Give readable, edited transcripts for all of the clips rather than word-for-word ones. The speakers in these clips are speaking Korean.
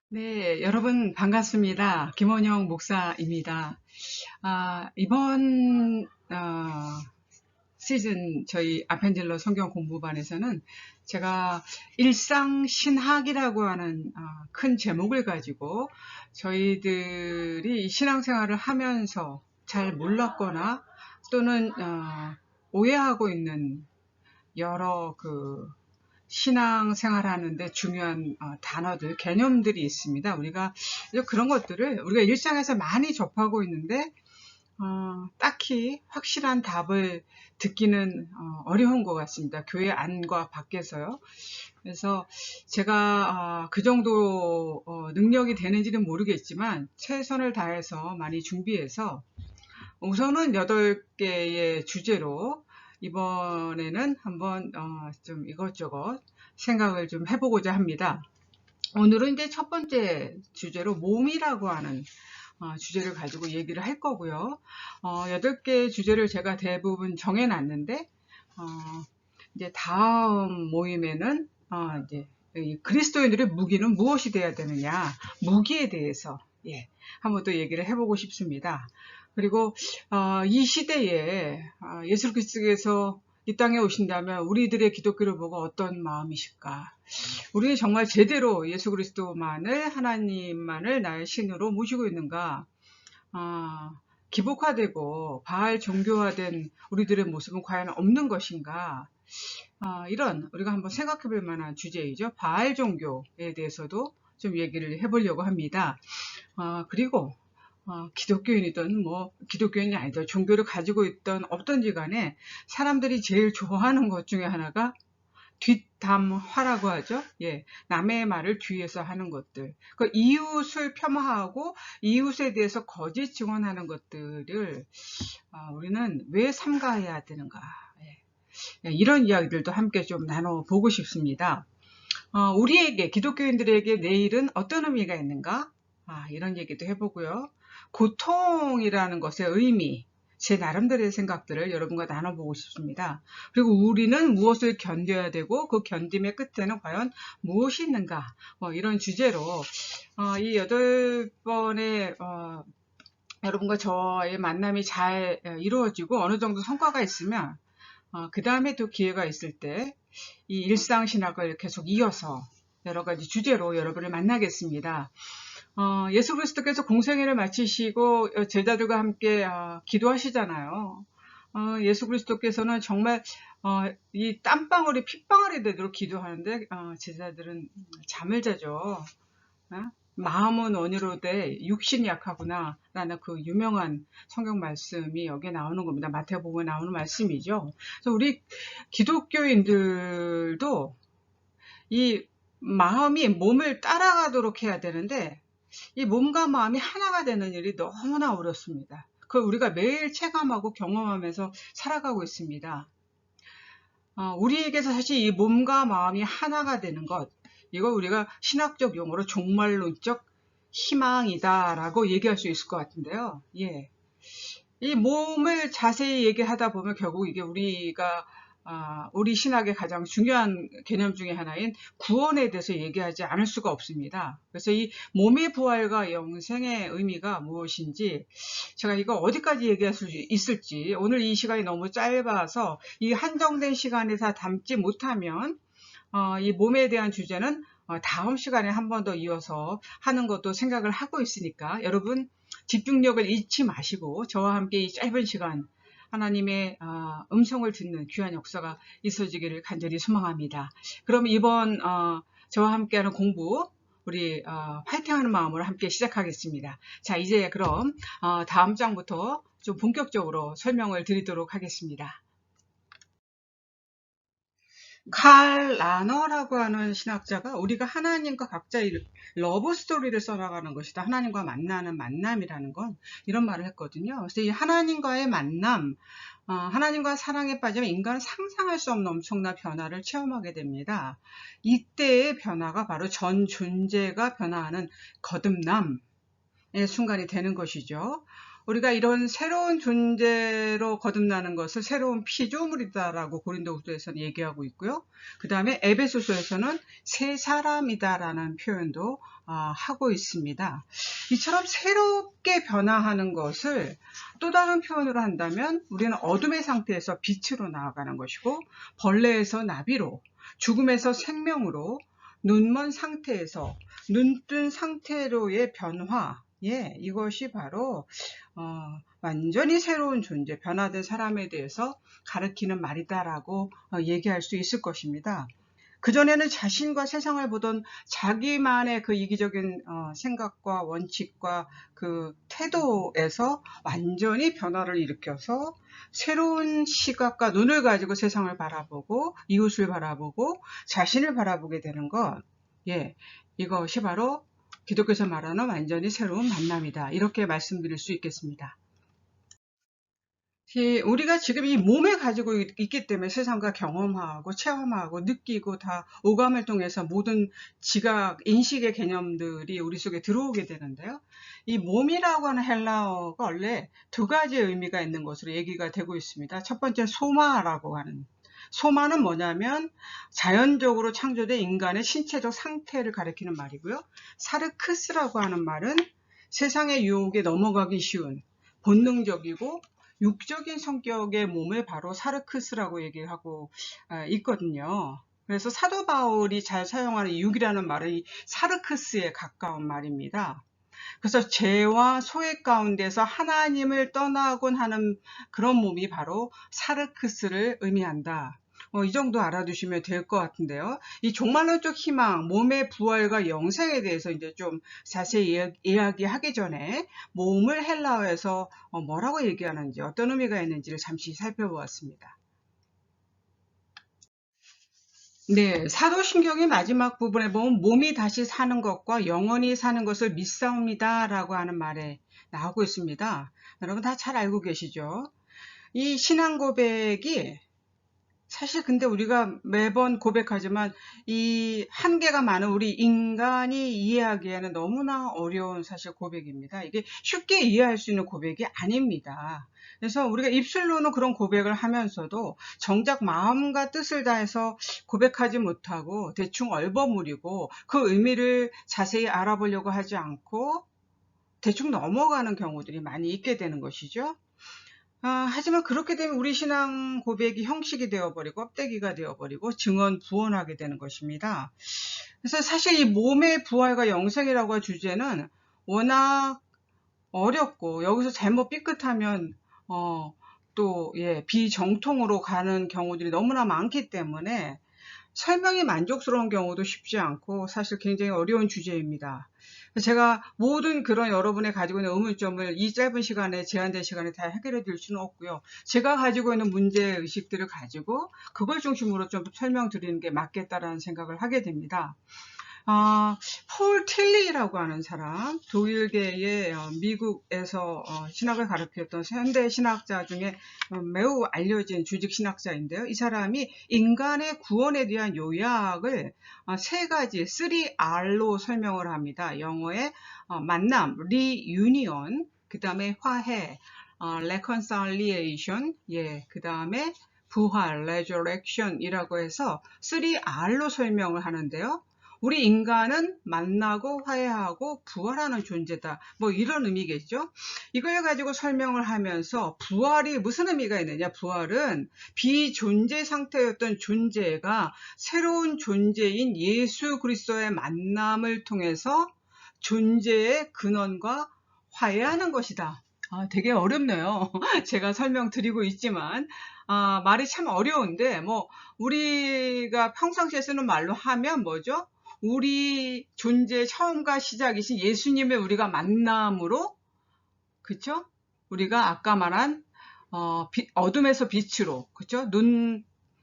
네, 여러분 반갑습니다. 김원영 목사입니다. 이번 시즌 저희 아펜젤러 성경 공부반에서는 제가 일상신학이라고 하는 큰 제목을 가지고 저희들이 신앙생활을 하면서 잘 몰랐거나 또는 오해하고 있는 여러 신앙생활하는데 중요한 단어들, 개념들이 있습니다. 우리가 그런 것들을 우리가 일상에서 많이 접하고 있는데 딱히 확실한 답을 듣기는 어려운 것 같습니다. 교회 안과 밖에서요. 그래서 제가 그 정도 능력이 되는지는 모르겠지만 최선을 다해서 많이 준비해서 우선은 8개의 주제로 이번에는 한번 좀 이것저것 생각을 좀 해보고자 합니다. 오늘은 이제 첫 번째 주제로 몸이라고 하는 주제를 가지고 얘기를 할 거고요. 8개의 주제를 제가 대부분 정해놨는데 이제 다음 모임에는 이제 그리스도인들의 무기는 무엇이 돼야 되느냐, 무기에 대해서 한번 또 얘기를 해보고 싶습니다. 그리고 이 시대에 예수 그리스도께서 이 땅에 오신다면 우리들의 기독교를 보고 어떤 마음이실까? 우리는 정말 제대로 예수 그리스도만을, 하나님만을 나의 신으로 모시고 있는가? 기복화되고 바알 종교화된 우리들의 모습은 과연 없는 것인가? 이런 우리가 한번 생각해 볼 만한 주제이죠. 바알 종교에 대해서도 좀 얘기를 해보려고 합니다. 그리고 기독교인이든 기독교인이 아니든 종교를 가지고 있던 없던지 간에 사람들이 제일 좋아하는 것 중에 하나가 뒷담화라고 하죠. 남의 말을 뒤에서 하는 것들. 그 이웃을 폄하하고 이웃에 대해서 거짓 증언하는 것들을 우리는 왜 삼가해야 되는가. 이런 이야기들도 함께 좀 나눠보고 싶습니다. 우리에게, 기독교인들에게 내일은 어떤 의미가 있는가? 이런 얘기도 해보고요. 고통이라는 것의 의미, 제 나름대로의 생각들을 여러분과 나눠보고 싶습니다. 그리고 우리는 무엇을 견뎌야 되고 그 견딤의 끝에는 과연 무엇이 있는가? 이런 주제로 이 8번의 여러분과 저의 만남이 잘 이루어지고 어느 정도 성과가 있으면 그 다음에 또 기회가 있을 때 이 일상신학을 계속 이어서 여러 가지 주제로 여러분을 만나겠습니다. 예수 그리스도께서 공생애를 마치시고 제자들과 함께 기도하시잖아요. 예수 그리스도께서는 정말 이 땀방울이 핏방울이 되도록 기도하는데 제자들은 잠을 자죠. 마음은 원이로되 육신이 약하구나 라는 그 유명한 성경 말씀이 여기에 나오는 겁니다. 마태복음에 나오는 말씀이죠. 그래서 우리 기독교인들도 이 마음이 몸을 따라가도록 해야 되는데 이 몸과 마음이 하나가 되는 일이 너무나 어렵습니다. 그걸 우리가 매일 체감하고 경험하면서 살아가고 있습니다. 우리에게서 사실 이 몸과 마음이 하나가 되는 것, 이거 우리가 신학적 용어로 종말론적 희망이다라고 얘기할 수 있을 것 같은데요. 이 몸을 자세히 얘기하다 보면 결국 이게 우리 신학의 가장 중요한 개념 중에 하나인 구원에 대해서 얘기하지 않을 수가 없습니다. 그래서 이 몸의 부활과 영생의 의미가 무엇인지 제가 이거 어디까지 얘기할 수 있을지 오늘 이 시간이 너무 짧아서 이 한정된 시간에 다 담지 못하면 이 몸에 대한 주제는 다음 시간에 한 번 더 이어서 하는 것도 생각을 하고 있으니까 여러분 집중력을 잃지 마시고 저와 함께 이 짧은 시간 하나님의 음성을 듣는 귀한 역사가 있어지기를 간절히 소망합니다. 그럼 이번 저와 함께하는 공부 우리 파이팅하는 마음으로 함께 시작하겠습니다. 자, 이제 그럼 다음 장부터 좀 본격적으로 설명을 드리도록 하겠습니다. 칼 라너라고 하는 신학자가 우리가 하나님과 각자의 러브 스토리를 써나가는 것이다. 하나님과 만나는 만남이라는 건 이런 말을 했거든요. 그래서 이 하나님과의 만남, 하나님과 사랑에 빠지면 인간은 상상할 수 없는 엄청난 변화를 체험하게 됩니다. 이때의 변화가 바로 전 존재가 변화하는 거듭남의 순간이 되는 것이죠. 우리가 이런 새로운 존재로 거듭나는 것을 새로운 피조물이다라고 고린도후서에서는 얘기하고 있고요. 그 다음에 에베소서에서는 새 사람이다라는 표현도 하고 있습니다. 이처럼 새롭게 변화하는 것을 또 다른 표현으로 한다면 우리는 어둠의 상태에서 빛으로 나아가는 것이고, 벌레에서 나비로, 죽음에서 생명으로, 눈먼 상태에서 눈뜬 상태로의 변화, 이것이 바로 완전히 새로운 존재, 변화된 사람에 대해서 가르치는 말이다라고 얘기할 수 있을 것입니다. 그전에는 자신과 세상을 보던 자기만의 그 이기적인 생각과 원칙과 그 태도에서 완전히 변화를 일으켜서 새로운 시각과 눈을 가지고 세상을 바라보고 이웃을 바라보고 자신을 바라보게 되는 것, 이것이 바로 기독교에서 말하는 완전히 새로운 만남이다. 이렇게 말씀드릴 수 있겠습니다. 우리가 지금 이 몸에 가지고 있기 때문에 세상과 경험하고 체험하고 느끼고 다 오감을 통해서 모든 지각, 인식의 개념들이 우리 속에 들어오게 되는데요. 이 몸이라고 하는 헬라어가 원래 두 가지 의미가 있는 것으로 얘기가 되고 있습니다. 첫 번째 소마라고 하는, 소마는 뭐냐면 자연적으로 창조된 인간의 신체적 상태를 가리키는 말이고요. 사르크스라고 하는 말은 세상의 유혹에 넘어가기 쉬운 본능적이고 육적인 성격의 몸을 바로 사르크스라고 얘기하고 있거든요. 그래서 사도 바울이 잘 사용하는 육이라는 말은 이 사르크스에 가까운 말입니다. 그래서 죄와 소외 가운데서 하나님을 떠나곤 하는 그런 몸이 바로 사르크스를 의미한다. 이 정도 알아두시면 될 것 같은데요. 이 종말론적 희망, 몸의 부활과 영생에 대해서 이제 좀 자세히 이야기하기 전에 몸을 헬라어에서 뭐라고 얘기하는지, 어떤 의미가 있는지를 잠시 살펴보았습니다. 네, 사도신경의 마지막 부분에 보면 몸이 다시 사는 것과 영원히 사는 것을 믿사옵니다 라고 하는 말에 나오고 있습니다. 여러분 다 잘 알고 계시죠? 이 신앙 고백이 사실 근데 우리가 매번 고백하지만 이 한계가 많은 우리 인간이 이해하기에는 너무나 어려운 사실 고백입니다. 이게 쉽게 이해할 수 있는 고백이 아닙니다. 그래서 우리가 입술로는 그런 고백을 하면서도 정작 마음과 뜻을 다해서 고백하지 못하고 대충 얼버무리고 그 의미를 자세히 알아보려고 하지 않고 대충 넘어가는 경우들이 많이 있게 되는 것이죠. 하지만 그렇게 되면 우리 신앙 고백이 형식이 되어버리고 껍데기가 되어버리고 증언 부언하게 되는 것입니다. 그래서 사실 이 몸의 부활과 영생이라고 할 주제는 워낙 어렵고 여기서 잘못 삐끗하면 또 비정통으로 가는 경우들이 너무나 많기 때문에 설명이 만족스러운 경우도 쉽지 않고 사실 굉장히 어려운 주제입니다. 제가 모든 그런 여러분의 가지고 있는 의문점을 이 짧은 시간에, 제한된 시간에 다 해결해 드릴 수는 없고요. 제가 가지고 있는 문제의식들을 가지고 그걸 중심으로 좀 설명드리는 게 맞겠다라는 생각을 하게 됩니다. 폴 틸리라고 하는 사람, 독일계의 미국에서 신학을 가르쳤던 현대 신학자 중에 매우 알려진 주직 신학자인데요. 이 사람이 인간의 구원에 대한 요약을 세 가지, 3R로 설명을 합니다. 영어의 만남, reunion, 그 다음에 화해, reconciliation, 그 다음에 부활, resurrection이라고 해서 3R로 설명을 하는데요. 우리 인간은 만나고 화해하고 부활하는 존재다. 뭐 이런 의미겠죠. 이걸 가지고 설명을 하면서 부활이 무슨 의미가 있느냐. 부활은 비존재 상태였던 존재가 새로운 존재인 예수 그리스도의 만남을 통해서 존재의 근원과 화해하는 것이다. 되게 어렵네요. 제가 설명드리고 있지만 말이 참 어려운데 뭐 우리가 평상시에 쓰는 말로 하면 뭐죠? 우리 존재의 처음과 시작이신 예수님의 우리가 만남으로, 그쵸? 우리가 아까 말한 어둠에서 빛으로, 그쵸?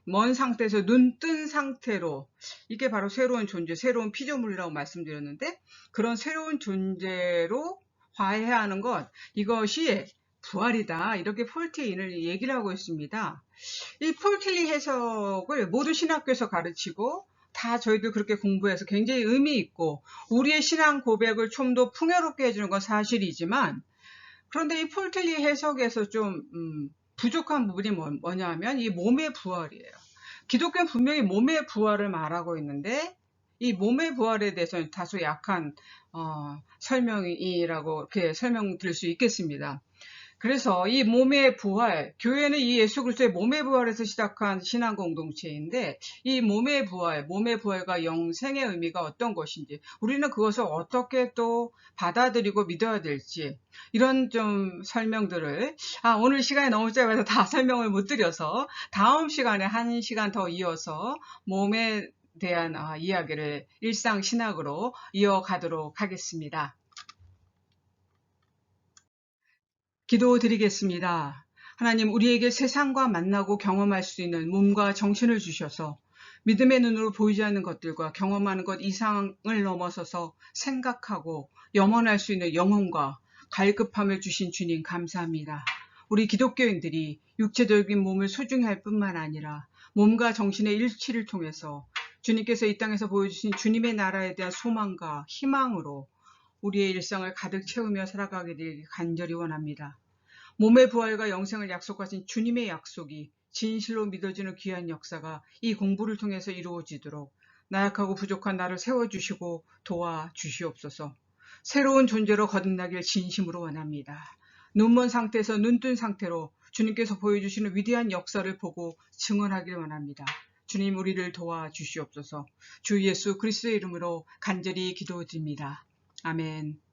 먼 상태에서 눈 뜬 상태로, 이게 바로 새로운 존재, 새로운 피조물이라고 말씀드렸는데, 그런 새로운 존재로 화해하는 것, 이것이 부활이다. 이렇게 폴 틸리는 얘기를 하고 있습니다. 이 폴 틸리 해석을 모든 신학교에서 가르치고 다 저희들 그렇게 공부해서 굉장히 의미 있고 우리의 신앙 고백을 좀 더 풍요롭게 해주는 건 사실이지만, 그런데 이 폴틀리 해석에서 좀 부족한 부분이 뭐냐면 이 몸의 부활이에요. 기독교는 분명히 몸의 부활을 말하고 있는데 이 몸의 부활에 대해서는 다소 약한 설명이라고 이렇게 설명드릴 수 있겠습니다. 그래서 이 몸의 부활, 교회는 이 예수 그리스도의 몸의 부활에서 시작한 신앙 공동체인데 이 몸의 부활과 영생의 의미가 어떤 것인지 우리는 그것을 어떻게 또 받아들이고 믿어야 될지 이런 좀 설명들을 오늘 시간이 너무 짧아서 다 설명을 못 드려서 다음 시간에 1시간 더 이어서 몸에 대한 이야기를 일상신학으로 이어가도록 하겠습니다. 기도드리겠습니다. 하나님, 우리에게 세상과 만나고 경험할 수 있는 몸과 정신을 주셔서 믿음의 눈으로 보이지 않는 것들과 경험하는 것 이상을 넘어서서 생각하고 염원할 수 있는 영혼과 갈급함을 주신 주님 감사합니다. 우리 기독교인들이 육체적인 몸을 소중히 할 뿐만 아니라 몸과 정신의 일치를 통해서 주님께서 이 땅에서 보여주신 주님의 나라에 대한 소망과 희망으로 우리의 일상을 가득 채우며 살아가게 되길 간절히 원합니다. 몸의 부활과 영생을 약속하신 주님의 약속이 진실로 믿어지는 귀한 역사가 이 공부를 통해서 이루어지도록 나약하고 부족한 나를 세워주시고 도와주시옵소서. 새로운 존재로 거듭나길 진심으로 원합니다. 눈먼 상태에서 눈뜬 상태로 주님께서 보여주시는 위대한 역사를 보고 증언하길 원합니다. 주님, 우리를 도와주시옵소서. 주 예수 그리스도의 이름으로 간절히 기도드립니다. 아멘.